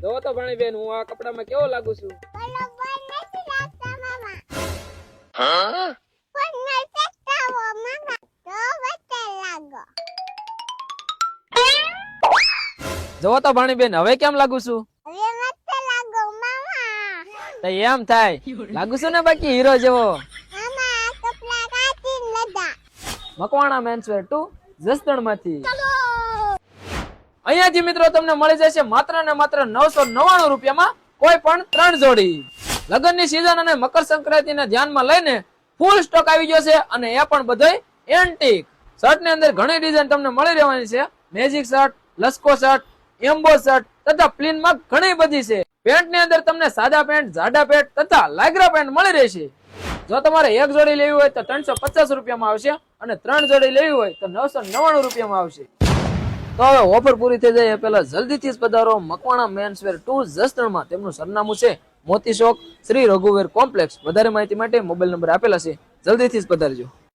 જો તો ભણી બેન, હું આ કપડામાં કેવો લાગુ છું? જો તો ભણી બેન, હવે કેમ લાગુ છું? તો એમ થાય, લાગુ છું ને બાકી હીરો જેવો. મકવાણા મેન્સવેર 2 જસદણ માંથી. અહીંયાથી મિત્રો તમને મળી જશે માત્ર ને માત્ર 999 રૂપિયામાં કોઈ પણ 3 જોડી. લગ્નની સીઝન અને મકર સંક્રાંતિને ધ્યાનમાં લઈને ફૂલ સ્ટોક આવી ગયો છે અને એ પણ બધોય એન્ટિક. શર્ટ ની અંદર ઘણી ડિઝાઇન તમને મળી રહેવાની છે. મેજિક શર્ટ, લસ્કો શર્ટ, એમ્બો શર્ટ તથા પ્લેન માં ઘણી બધી છે. પેન્ટ ની અંદર તમને સાદા પેન્ટ, જાડા પેન્ટ તથા લાગરા પેન્ટ મળી રહેશે. જો તમારે એક જોડી લેવી હોય તો 350 રૂપિયામાં આવશે અને 3 જોડી લેવી હોય તો 999 રૂપિયામાં આવશે. તો હવે ઓફર પૂરી થઈ જાય એ પહેલા જલ્દીથી જ પધારો મકવાણા મેન્સવેર 2 જસદણમાં. તેમનું સરનામું છે મોતી ચોક, શ્રી રઘુવીર કોમ્પ્લેક્સ. વધારે માહિતી માટે મોબાઈલ નંબર આપેલા છે, જલ્દીથી જ પધારજો.